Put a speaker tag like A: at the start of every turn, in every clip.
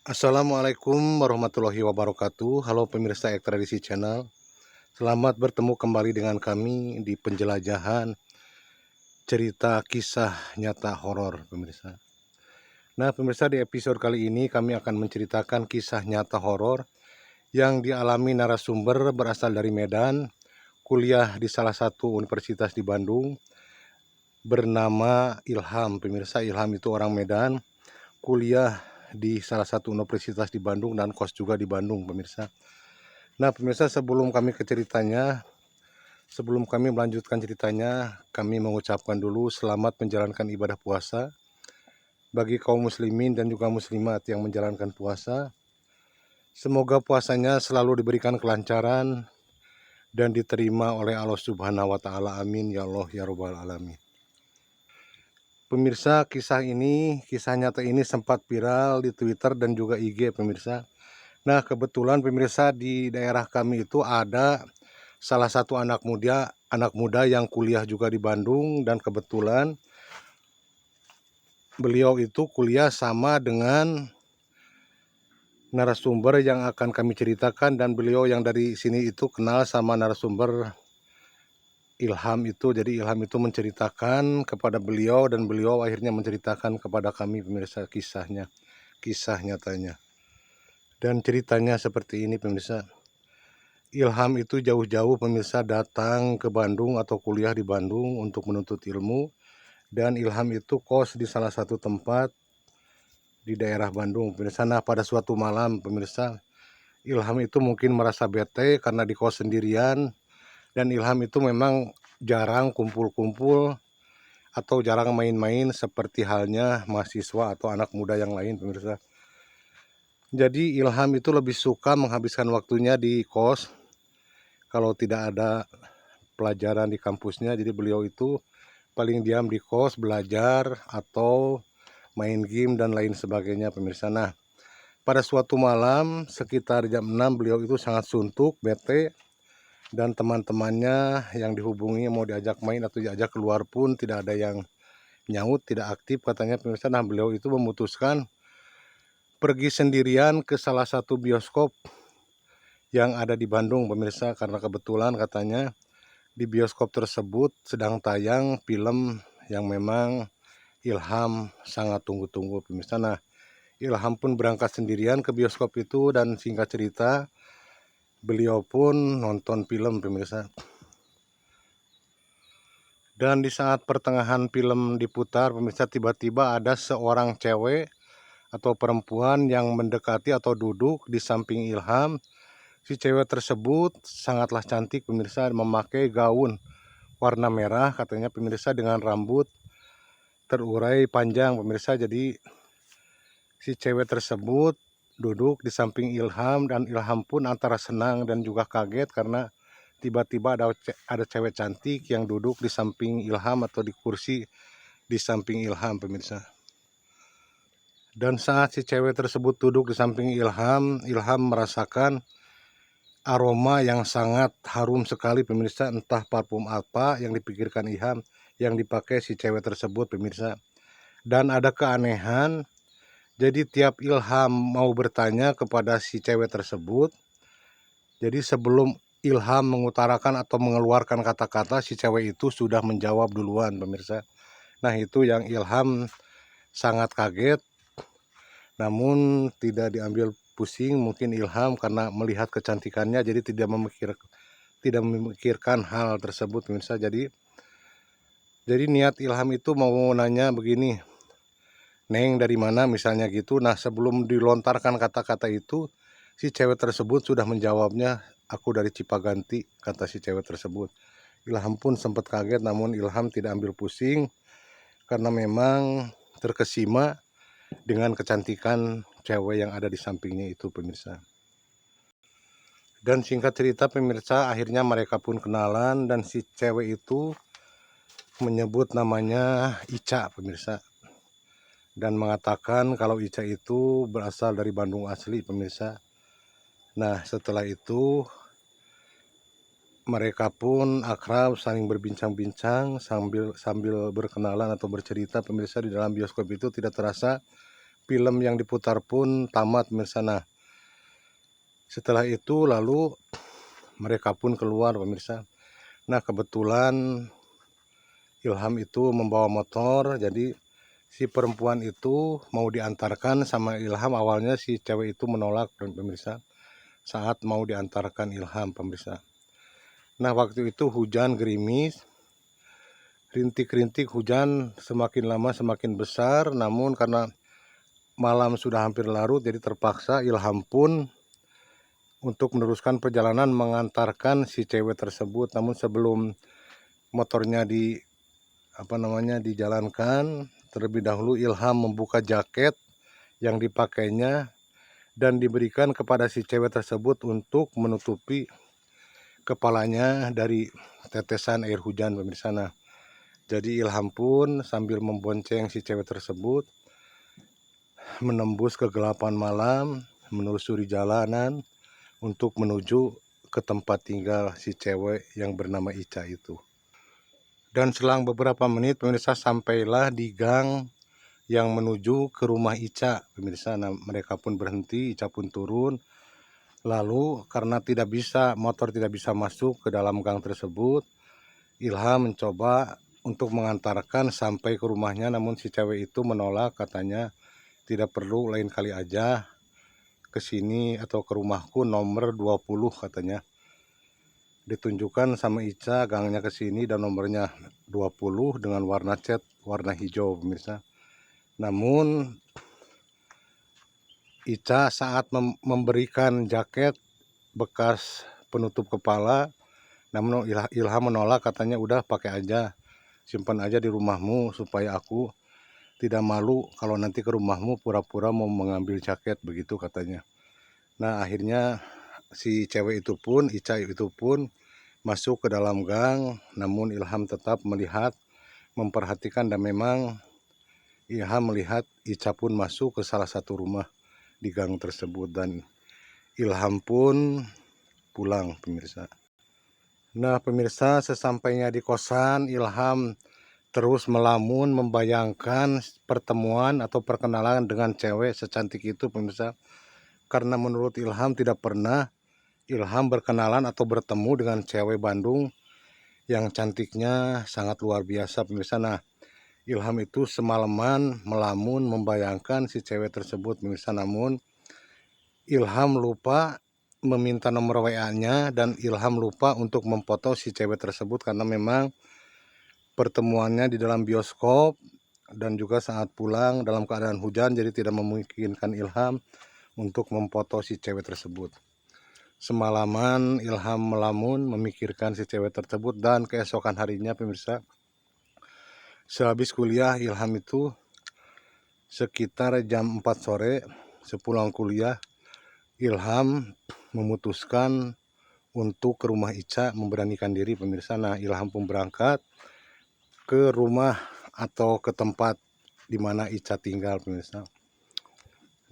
A: Assalamualaikum warahmatullahi wabarakatuh. Halo pemirsa Tradisi Channel. Selamat bertemu kembali dengan kami di penjelajahan cerita kisah nyata horor pemirsa. Nah pemirsa, di episode kali ini kami akan menceritakan kisah nyata horor yang dialami narasumber berasal dari Medan, kuliah di salah satu universitas di Bandung, bernama Ilham pemirsa. Ilham itu orang Medan, kuliah di salah satu universitas di Bandung dan kos juga di Bandung pemirsa. Nah pemirsa, sebelum kami melanjutkan ceritanya, kami mengucapkan dulu selamat menjalankan ibadah puasa bagi kaum muslimin dan juga muslimat yang menjalankan puasa. Semoga puasanya selalu diberikan kelancaran dan diterima oleh Allah Subhanahu wa Ta'ala. Amin ya Allah ya Rabbal Alamin. Pemirsa, kisah nyata ini sempat viral di Twitter dan juga IG pemirsa. Nah kebetulan pemirsa, di daerah kami itu ada salah satu anak muda yang kuliah juga di Bandung, dan kebetulan beliau itu kuliah sama dengan narasumber yang akan kami ceritakan, dan beliau yang dari sini itu kenal sama narasumber Ilham itu. Jadi Ilham itu menceritakan kepada beliau dan beliau akhirnya menceritakan kepada kami pemirsa kisah nyatanya. Dan ceritanya seperti ini pemirsa. Ilham itu jauh-jauh pemirsa datang ke Bandung atau kuliah di Bandung untuk menuntut ilmu. Dan Ilham itu kos di salah satu tempat di daerah Bandung pemirsa. Nah pada suatu malam pemirsa, Ilham itu mungkin merasa bete karena di kos sendirian. Dan Ilham itu memang jarang kumpul-kumpul atau jarang main-main seperti halnya mahasiswa atau anak muda yang lain pemirsa. Jadi Ilham itu lebih suka menghabiskan waktunya di kos kalau tidak ada pelajaran di kampusnya. Jadi beliau itu paling diam di kos, belajar atau main game dan lain sebagainya pemirsa. Nah pada suatu malam sekitar jam 6 beliau itu sangat suntuk, bete, dan teman-temannya yang dihubungi mau diajak main atau diajak keluar pun tidak ada yang nyaut, tidak aktif katanya pemirsa. Nah beliau itu memutuskan pergi sendirian ke salah satu bioskop yang ada di Bandung pemirsa, karena kebetulan katanya di bioskop tersebut sedang tayang film yang memang Ilham sangat tunggu-tunggu pemirsa. Nah Ilham pun berangkat sendirian ke bioskop itu, dan singkat cerita beliau pun nonton film pemirsa. Dan di saat pertengahan film diputar pemirsa, tiba-tiba ada seorang cewek atau perempuan yang mendekati atau duduk di samping Ilham. Si cewek tersebut sangatlah cantik pemirsa, memakai gaun warna merah katanya pemirsa, dengan rambut terurai panjang pemirsa. Jadi si cewek tersebut duduk di samping Ilham, dan Ilham pun antara senang dan juga kaget karena tiba-tiba ada cewek cantik yang duduk di samping Ilham atau di kursi di samping Ilham pemirsa. Dan saat si cewek tersebut duduk di samping Ilham, Ilham merasakan aroma yang sangat harum sekali pemirsa. Entah parfum apa yang dipikirkan Ilham yang dipakai si cewek tersebut pemirsa. Dan ada keanehan, jadi tiap Ilham mau bertanya kepada si cewek tersebut, jadi sebelum Ilham mengutarakan atau mengeluarkan kata-kata, si cewek itu sudah menjawab duluan pemirsa. Nah itu yang Ilham sangat kaget, namun tidak diambil pusing. Mungkin Ilham karena melihat kecantikannya jadi tidak memikirkan hal tersebut pemirsa. Jadi niat Ilham itu mau nanya begini, "Neng dari mana?" misalnya gitu. Nah sebelum dilontarkan kata-kata itu, si cewek tersebut sudah menjawabnya, "Aku dari Cipaganti," kata si cewek tersebut. Ilham pun sempat kaget, namun Ilham tidak ambil pusing karena memang terkesima dengan kecantikan cewek yang ada di sampingnya itu pemirsa. Dan singkat cerita pemirsa, akhirnya mereka pun kenalan, dan si cewek itu menyebut namanya Ica pemirsa, dan mengatakan kalau Ica itu berasal dari Bandung asli pemirsa. Nah setelah itu mereka pun akrab, saling berbincang-bincang sambil berkenalan atau bercerita pemirsa. Di dalam bioskop itu tidak terasa film yang diputar pun tamat pemirsa. Nah, setelah itu lalu mereka pun keluar pemirsa. Nah, kebetulan Ilham itu membawa motor, jadi si perempuan itu mau diantarkan sama Ilham. Awalnya si cewek itu menolak pemirsa saat mau diantarkan Ilham pemirsa. Nah, waktu itu hujan gerimis, rintik-rintik hujan semakin lama semakin besar, namun karena malam sudah hampir larut jadi terpaksa Ilham pun untuk meneruskan perjalanan mengantarkan si cewek tersebut. Namun sebelum motornya dijalankan, terlebih dahulu Ilham membuka jaket yang dipakainya dan diberikan kepada si cewek tersebut untuk menutupi kepalanya dari tetesan air hujan pemirsa. Nah, jadi Ilham pun sambil membonceng si cewek tersebut menembus kegelapan malam, menelusuri jalanan untuk menuju ke tempat tinggal si cewek yang bernama Ica itu. Dan selang beberapa menit pemirsa sampailah di gang yang menuju ke rumah Ica pemirsa. Nah, mereka pun berhenti, Ica pun turun. Lalu karena motor tidak bisa masuk ke dalam gang tersebut, Ilham mencoba untuk mengantarkan sampai ke rumahnya, namun si cewek itu menolak, katanya tidak perlu, lain kali aja ke sini atau ke rumahku nomor 20 katanya. Ditunjukkan sama Ica gangnya ke sini dan nomornya 20 dengan warna cat warna hijau pemirsa. Namun Ica saat memberikan jaket bekas penutup kepala, namun Ilham menolak, katanya udah pakai aja, simpan aja di rumahmu supaya aku tidak malu kalau nanti ke rumahmu pura-pura mau mengambil jaket, begitu katanya. Nah, akhirnya si cewek itu pun, Ica itu pun masuk ke dalam gang, namun Ilham tetap melihat, memperhatikan, dan memang Ilham melihat Ica pun masuk ke salah satu rumah di gang tersebut dan Ilham pun pulang pemirsa. Nah pemirsa, sesampainya di kosan, Ilham terus melamun membayangkan pertemuan atau perkenalan dengan cewek secantik itu pemirsa. Karena menurut Ilham tidak pernah Ilham berkenalan atau bertemu dengan cewek Bandung yang cantiknya sangat luar biasa pemirsa. Nah, Ilham itu semalaman melamun membayangkan si cewek tersebut pemirsa, namun Ilham lupa meminta nomor WA-nya dan Ilham lupa untuk memfoto si cewek tersebut karena memang pertemuannya di dalam bioskop dan juga saat pulang dalam keadaan hujan, jadi tidak memungkinkan Ilham untuk memfoto si cewek tersebut. Semalaman Ilham melamun memikirkan si cewek tersebut dan keesokan harinya pemirsa, sehabis kuliah Ilham itu sekitar jam 4 sore sepulang kuliah, Ilham memutuskan untuk ke rumah Ica, memberanikan diri pemirsa. Nah, Ilham pun berangkat ke rumah atau ke tempat di mana Ica tinggal pemirsa.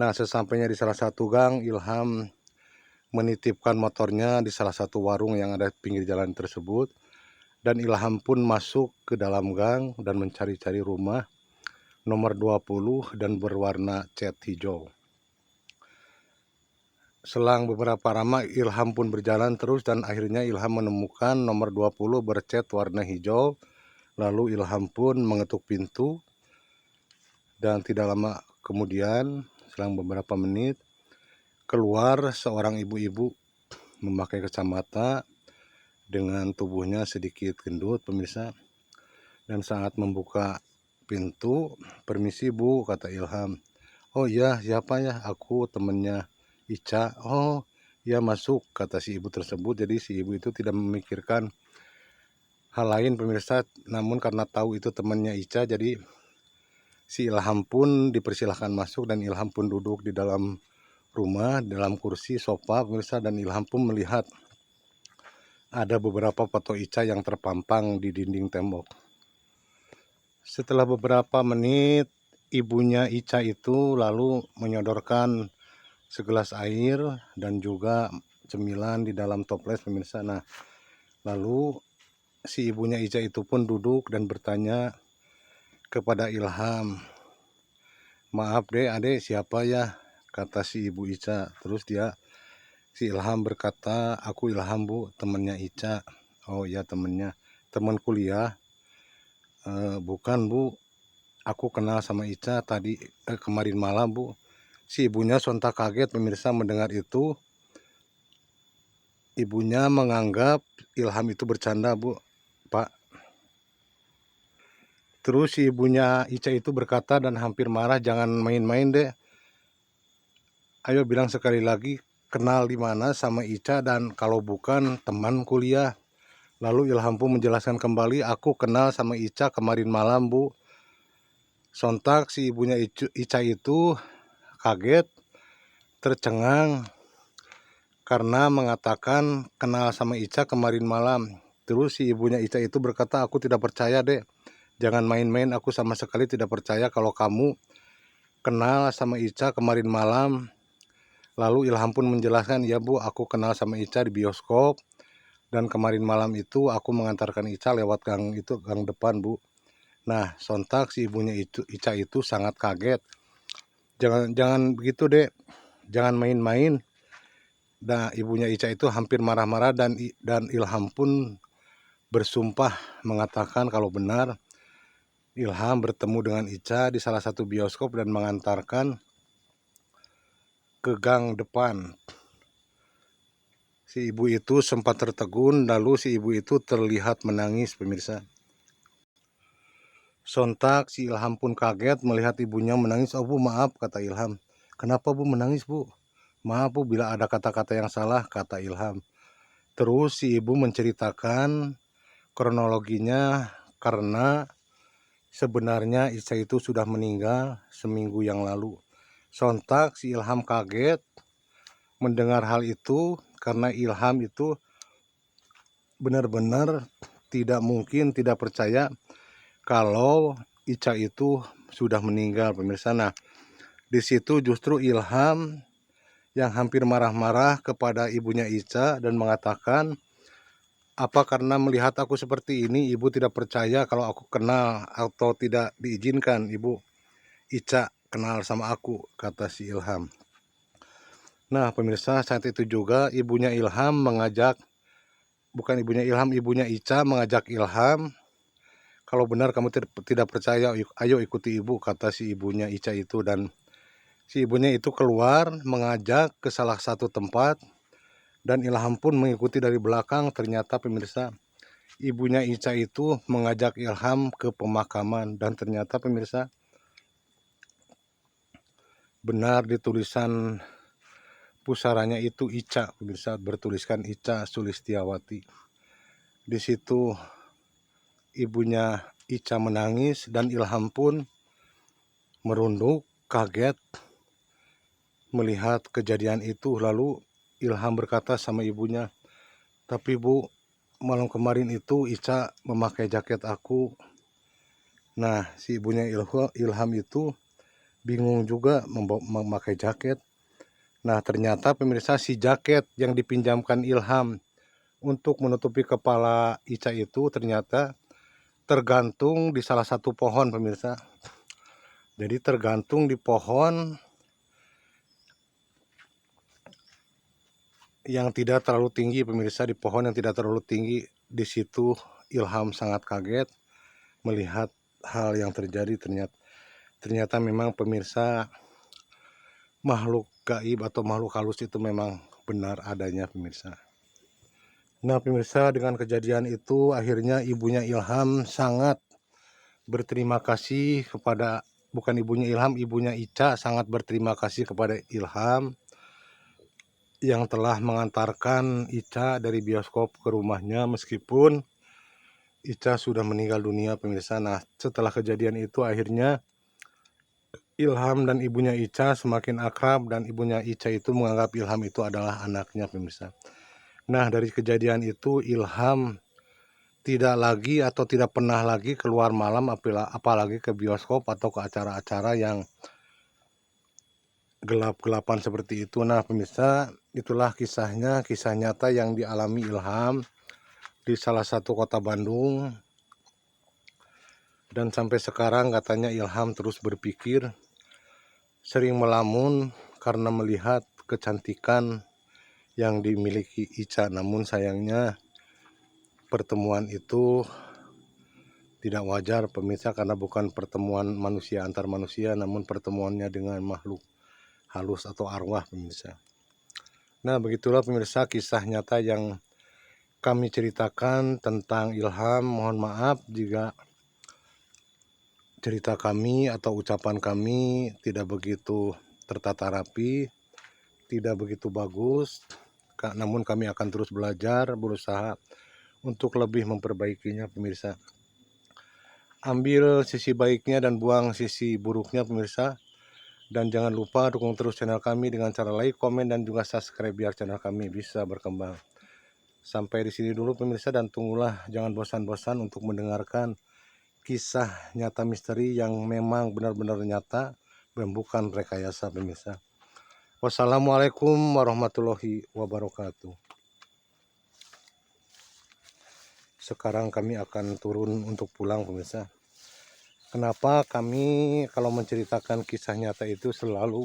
A: Nah, sesampainya di salah satu gang, Ilham menitipkan motornya di salah satu warung yang ada di pinggir jalan tersebut. Dan Ilham pun masuk ke dalam gang dan mencari-cari rumah nomor 20 dan berwarna cat hijau. Selang beberapa lama Ilham pun berjalan terus dan akhirnya Ilham menemukan nomor 20 bercat warna hijau. Lalu Ilham pun mengetuk pintu dan tidak lama kemudian, selang beberapa menit, keluar seorang ibu-ibu memakai kacamata dengan tubuhnya sedikit gendut pemirsa. Dan saat membuka pintu, "Permisi Bu," kata Ilham. "Oh iya, siapa ya? Aku temannya Ica." "Oh ya, masuk," kata si ibu tersebut. Jadi si ibu itu tidak memikirkan hal lain pemirsa, namun karena tahu itu temannya Ica, jadi si Ilham pun dipersilahkan masuk dan Ilham pun duduk di dalam rumah, dalam kursi sofa pemirsa, dan Ilham pun melihat ada beberapa foto Ica yang terpampang di dinding tembok. Setelah beberapa menit, ibunya Ica itu lalu menyodorkan segelas air dan juga cemilan di dalam toples pemirsa. Nah, lalu si ibunya Ica itu pun duduk dan bertanya kepada Ilham, "Maaf deh adek, siapa ya?" kata si Ibu Ica. Terus si Ilham berkata, "Aku Ilham Bu, temennya Ica." "Oh iya temennya, teman kuliah." "Bukan Bu, aku kenal sama Ica kemarin malam Bu." Si ibunya sontak kaget pemirsa mendengar itu. Ibunya menganggap Ilham itu bercanda Bu, Pak. Terus si ibunya Ica itu berkata dan hampir marah, "Jangan main-main deh. Ayo bilang sekali lagi, kenal di mana sama Ica, dan kalau bukan teman kuliah." Lalu Ilham pun menjelaskan kembali, "Aku kenal sama Ica kemarin malam Bu." Sontak si ibunya Ica itu kaget, tercengang karena mengatakan kenal sama Ica kemarin malam. Terus si ibunya Ica itu berkata, "Aku tidak percaya deh. Jangan main-main, aku sama sekali tidak percaya kalau kamu kenal sama Ica kemarin malam." Lalu Ilham pun menjelaskan, "Ya Bu, aku kenal sama Ica di bioskop. Dan kemarin malam itu aku mengantarkan Ica lewat gang depan Bu." Nah, sontak si ibunya Ica itu sangat kaget. Jangan begitu dek, jangan main-main." Nah, ibunya Ica itu hampir marah-marah dan Ilham pun bersumpah mengatakan kalau benar Ilham bertemu dengan Ica di salah satu bioskop dan mengantarkan ke gang depan. Si ibu itu sempat tertegun, lalu si ibu itu terlihat menangis pemirsa. Sontak si Ilham pun kaget melihat ibunya menangis. "Oh Bu, maaf," kata Ilham. "Kenapa Bu menangis Bu?" "Maaf Bu, bila ada kata-kata yang salah," kata Ilham. Terus si ibu menceritakan kronologinya karena sebenarnya Ica itu sudah meninggal seminggu yang lalu. Sontak si Ilham kaget mendengar hal itu karena Ilham itu benar-benar tidak mungkin tidak percaya kalau Ica itu sudah meninggal pemirsa. Nah, di situ justru Ilham yang hampir marah-marah kepada ibunya Ica dan mengatakan, "Apa karena melihat aku seperti ini ibu tidak percaya kalau aku kenal atau tidak diizinkan ibu Ica kenal sama aku?" kata si Ilham. Nah pemirsa, saat itu juga ibunya Ilham ibunya Ica mengajak Ilham, "Kalau benar kamu tidak percaya, ayo ikuti ibu," kata si ibunya Ica itu. Dan si ibunya itu keluar mengajak ke salah satu tempat dan Ilham pun mengikuti dari belakang. Ternyata pemirsa, ibunya Ica itu mengajak Ilham ke pemakaman dan ternyata pemirsa benar di tulisan pusaranya itu Ica pemirsa, bertuliskan Ica Sulistiawati. Di situ ibunya Ica menangis dan Ilham pun merunduk kaget melihat kejadian itu. Lalu Ilham berkata sama ibunya, "Tapi Bu, malam kemarin itu Ica memakai jaket aku." Nah, si ibunya Ilham itu bingung juga memakai jaket. Nah, ternyata pemirsa si jaket yang dipinjamkan Ilham untuk menutupi kepala Ica itu ternyata tergantung di salah satu pohon pemirsa. Jadi tergantung di pohon yang tidak terlalu tinggi pemirsa, di pohon yang tidak terlalu tinggi. Di situ Ilham sangat kaget melihat hal yang terjadi. Ternyata memang pemirsa, makhluk gaib atau makhluk halus itu memang benar adanya pemirsa. Nah pemirsa, dengan kejadian itu akhirnya ibunya Ilham sangat berterima kasih kepada, bukan ibunya Ilham, ibunya Ica sangat berterima kasih kepada Ilham yang telah mengantarkan Ica dari bioskop ke rumahnya meskipun Ica sudah meninggal dunia pemirsa. Nah, setelah kejadian itu akhirnya Ilham dan ibunya Ica semakin akrab dan ibunya Ica itu menganggap Ilham itu adalah anaknya pemirsa. Nah, dari kejadian itu Ilham tidak lagi atau tidak pernah lagi keluar malam, apalagi ke bioskop atau ke acara-acara yang gelap-gelapan seperti itu. Nah pemirsa, itulah kisahnya, kisah nyata yang dialami Ilham di salah satu kota Bandung. Dan sampai sekarang katanya Ilham terus berpikir sering melamun karena melihat kecantikan yang dimiliki Ica. Namun sayangnya pertemuan itu tidak wajar pemirsa, karena bukan pertemuan manusia antar manusia, namun pertemuannya dengan makhluk halus atau arwah pemirsa. Nah, begitulah pemirsa kisah nyata yang kami ceritakan tentang Ilham. Mohon maaf jika cerita kami atau ucapan kami tidak begitu tertata rapi, tidak begitu bagus, namun kami akan terus belajar, berusaha untuk lebih memperbaikinya pemirsa. Ambil sisi baiknya dan buang sisi buruknya pemirsa. Dan jangan lupa dukung terus channel kami dengan cara like, komen, dan juga subscribe biar channel kami bisa berkembang. Sampai di sini dulu pemirsa, dan tunggulah, jangan bosan-bosan untuk mendengarkan kisah nyata misteri yang memang benar-benar nyata dan bukan rekayasa pemirsa. Wassalamualaikum warahmatullahi wabarakatuh. Sekarang kami akan turun untuk pulang pemirsa. Kenapa kami kalau menceritakan kisah nyata itu selalu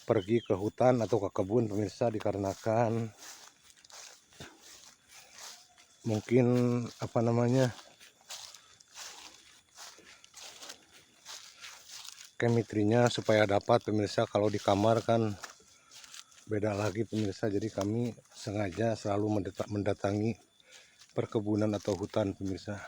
A: pergi ke hutan atau ke kebun pemirsa? Dikarenakan mungkin chemistry-nya supaya dapat pemirsa. Kalau di kamar kan beda lagi pemirsa, jadi kami sengaja selalu mendatangi perkebunan atau hutan pemirsa.